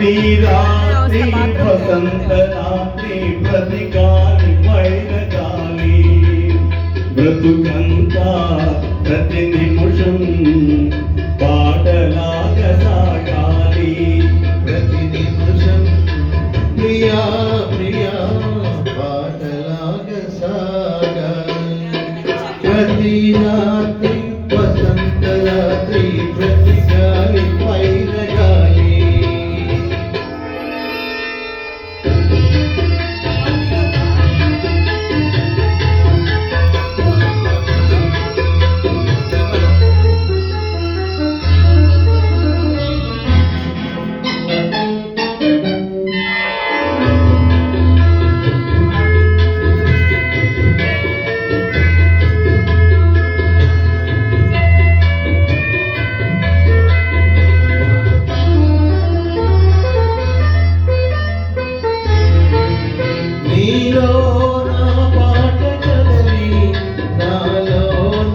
ప్రతి రాత్రి వసంత రాత్రి ప్రతి గాలి పైన గాలి బ్రతుకంతా ప్రతి నిమిషం పాటలాగా సాగాలి ప్రతి నిమిషం ప్రియా ప్రియా పాటలాగా సాగాలి ప్రతి రాత్రి వసంత రాత్రి ప్రతి గాలి పైన గాలి నీలో నా పాట కదలి నాలో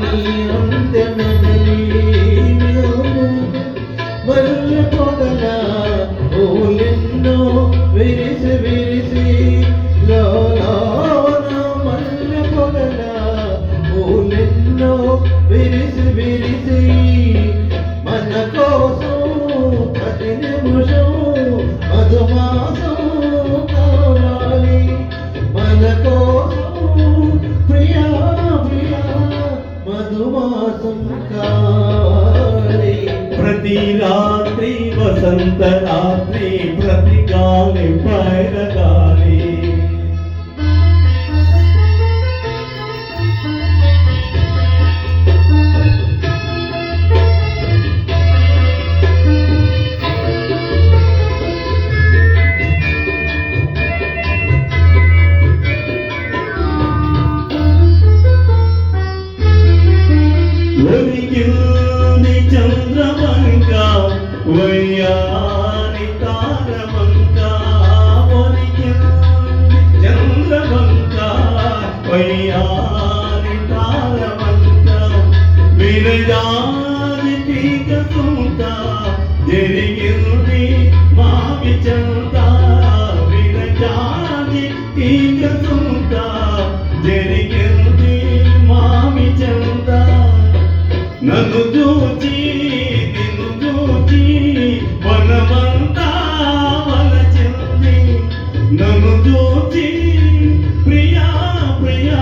నీ అందమెదలి మరుల పొగల పూలెన్నో విరిసి విరిసి లోన మల్ల పొగల పూలెన్నో విరిసి విరిసి మన కోసం ప్రతి నిమిషం మధుమాసం కావాలి మన కోసం ప్రియా ప్రియా మధుమాసం కావాలి ప్రతి రాత్రి వసంత రాత్రి ప్రతి గాలి పైన గాలి ఒరిగింది చంద్రవంక వయ్యారి తారవంక ఒరిగింది చంద్రవంక వయ్యారి తారవంక విరజాది తీగ సూత జరిగింది మావి చంత విరజాది తీగ సూత జరిగింది మావి చంత నన్ను చూచి నిన్ను చూచి వనమంతా వలచింది నన్ను చూచి ప్రియా ప్రియా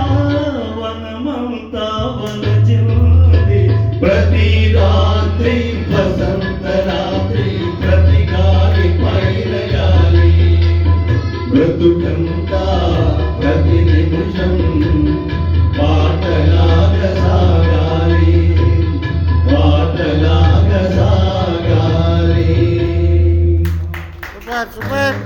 వనమంతా వలచింది ప్రతి రాత్రి వసంత రాత్రి ప్రతి గాలి పైన గాలి బ్రతుకంతా ప్రతి నిమిషం పాటలాగా సాగాలి పాటలాగా సాగాలి సూపర్